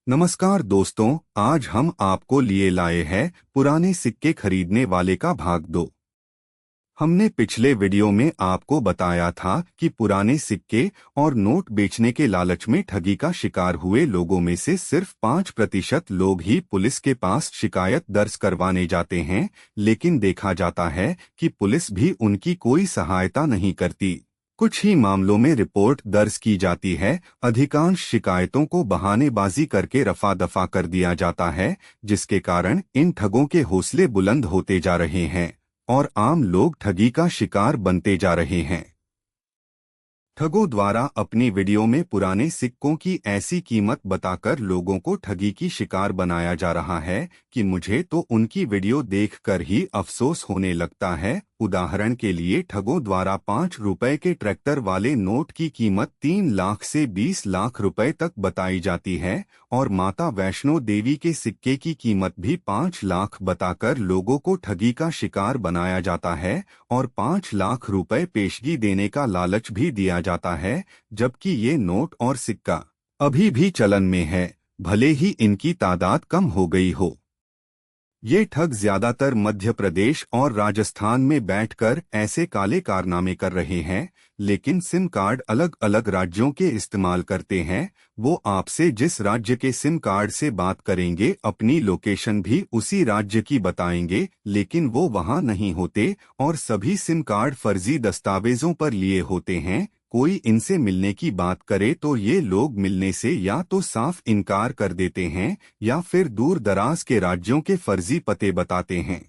नमस्कार दोस्तों, आज हम आपको लिए लाए हैं पुराने सिक्के खरीदने वाले का भाग 2। हमने पिछले वीडियो में आपको बताया था कि पुराने सिक्के और नोट बेचने के लालच में ठगी का शिकार हुए लोगों में से सिर्फ 5% लोग ही पुलिस के पास शिकायत दर्ज करवाने जाते हैं, लेकिन देखा जाता है कि पुलिस भी उनकी कोई सहायता नहीं करती। कुछ ही मामलों में रिपोर्ट दर्ज की जाती है। अधिकांश शिकायतों को बहानेबाजी करके रफा दफा कर दिया जाता है, जिसके कारण इन ठगों के हौसले बुलंद होते जा रहे हैं और आम लोग ठगी का शिकार बनते जा रहे हैं। ठगों द्वारा अपनी वीडियो में पुराने सिक्कों की ऐसी कीमत बताकर लोगों को ठगी की शिकार बनाया जा रहा है कि मुझे तो उनकी वीडियो देखकर ही अफसोस होने लगता है। उदाहरण के लिए ठगों द्वारा 5 रुपए के ट्रैक्टर वाले नोट की कीमत 3 लाख से 20 लाख रुपए तक बताई जाती है और माता वैष्णो देवी के सिक्के की कीमत भी 5 लाख बताकर लोगों को ठगी का शिकार बनाया जाता है और 5 लाख रुपए पेशगी देने का लालच भी दिया जाता है, जबकि ये नोट और सिक्का अभी भी चलन में है, भले ही इनकी तादाद कम हो गई हो। ये ठग ज्यादातर मध्य प्रदेश और राजस्थान में बैठकर ऐसे काले कारनामे कर रहे हैं, लेकिन सिम कार्ड अलग अलग राज्यों के इस्तेमाल करते हैं। वो आपसे जिस राज्य के सिम कार्ड से बात करेंगे अपनी लोकेशन भी उसी राज्य की बताएंगे, लेकिन वो वहाँ नहीं होते और सभी सिम कार्ड फर्जी दस्तावेजों पर लिए होते हैं। कोई इनसे मिलने की बात करे तो ये लोग मिलने से या तो साफ इनकार कर देते हैं या फिर दूर दराज के राज्यों के फर्जी पते बताते हैं।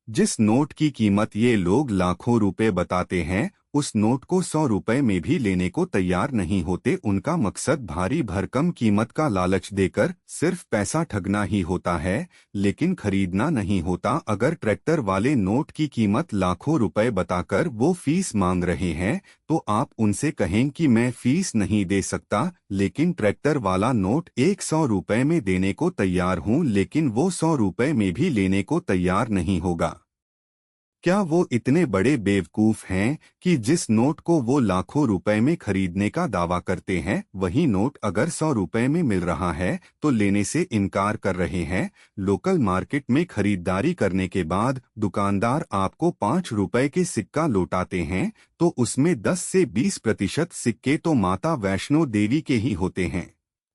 जिस नोट की कीमत ये लोग लाखों रुपए बताते हैं, उस नोट को 100 रुपए में भी लेने को तैयार नहीं होते। उनका मकसद भारी भरकम कीमत का लालच देकर सिर्फ पैसा ठगना ही होता है, लेकिन खरीदना नहीं होता। अगर ट्रैक्टर वाले नोट की कीमत लाखों रुपए बताकर वो फीस मांग रहे हैं, तो आप उनसे कहें कि मैं फीस नहीं दे सकता, लेकिन ट्रैक्टर वाला नोट 100 रुपए में देने को तैयार हूँ, लेकिन वो 100 रुपए में भी लेने को तैयार नहीं होगा। क्या वो इतने बड़े बेवकूफ हैं कि जिस नोट को वो लाखों रुपए में खरीदने का दावा करते हैं, वही नोट अगर 100 रुपए में मिल रहा है तो लेने से इनकार कर रहे हैं? लोकल मार्केट में खरीदारी करने के बाद दुकानदार आपको 5 रुपए के सिक्का लौटाते हैं, तो उसमें 10 से 20% सिक्के तो माता वैष्णो देवी के ही होते हैं।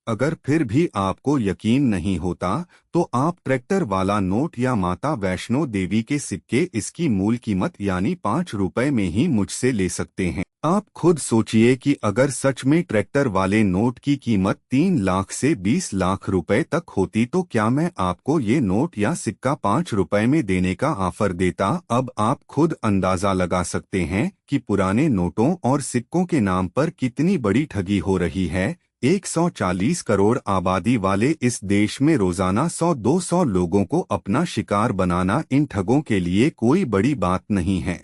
अगर फिर भी आपको यकीन नहीं होता, तो आप ट्रैक्टर वाला नोट या माता वैष्णो देवी के सिक्के इसकी मूल कीमत यानी 5 रुपए में ही मुझसे ले सकते हैं। आप खुद सोचिए कि अगर सच में ट्रैक्टर वाले नोट की कीमत 3 लाख से 20 लाख रुपए तक होती तो क्या मैं आपको ये नोट या सिक्का 5 रुपए में देने का ऑफर देता? अब आप खुद अंदाजा लगा सकते हैं कि पुराने नोटों और सिक्कों के नाम पर कितनी बड़ी ठगी हो रही है। 140 करोड़ आबादी वाले इस देश में रोजाना 100-200 लोगों को अपना शिकार बनाना इन ठगों के लिए कोई बड़ी बात नहीं है।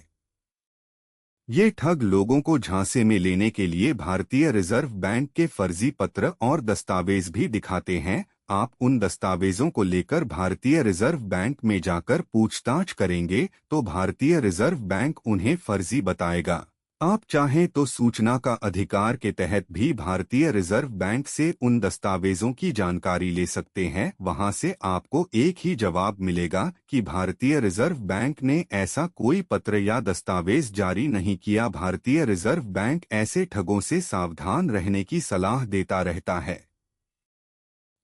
ये ठग लोगों को झांसे में लेने के लिए भारतीय रिजर्व बैंक के फर्जी पत्र और दस्तावेज भी दिखाते हैं। आप उन दस्तावेजों को लेकर भारतीय रिजर्व बैंक में जाकर पूछताछ करेंगे तो भारतीय रिजर्व बैंक उन्हें फर्जी बताएगा। आप चाहें तो सूचना का अधिकार के तहत भी भारतीय रिजर्व बैंक से उन दस्तावेजों की जानकारी ले सकते हैं। वहां से आपको एक ही जवाब मिलेगा कि भारतीय रिजर्व बैंक ने ऐसा कोई पत्र या दस्तावेज जारी नहीं किया। भारतीय रिजर्व बैंक ऐसे ठगों से सावधान रहने की सलाह देता रहता है।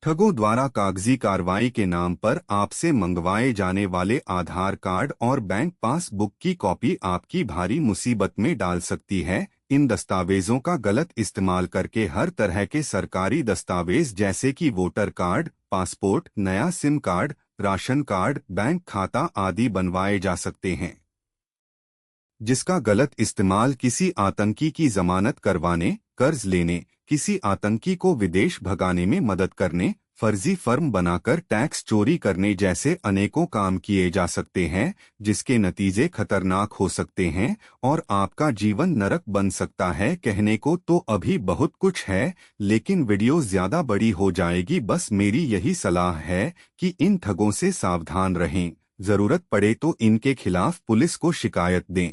ठगों द्वारा कागजी कार्रवाई के नाम पर आपसे मंगवाए जाने वाले आधार कार्ड और बैंक पासबुक की कॉपी आपकी भारी मुसीबत में डाल सकती है। इन दस्तावेजों का गलत इस्तेमाल करके हर तरह के सरकारी दस्तावेज जैसे कि वोटर कार्ड, पासपोर्ट, नया SIM card, ration card, bank खाता आदि बनवाए जा सकते हैं, जिसका गलत इस्तेमाल किसी आतंकी की जमानत करवाने, कर्ज लेने, किसी आतंकी को विदेश भगाने में मदद करने, फर्जी फर्म बनाकर टैक्स चोरी करने जैसे अनेकों काम किए जा सकते हैं, जिसके नतीजे खतरनाक हो सकते हैं और आपका जीवन नरक बन सकता है। कहने को तो अभी बहुत कुछ है, लेकिन वीडियो ज्यादा बड़ी हो जाएगी। बस मेरी यही सलाह है कि इन ठगों से सावधान रहें। जरूरत पड़े तो इनके खिलाफ पुलिस को शिकायत दें।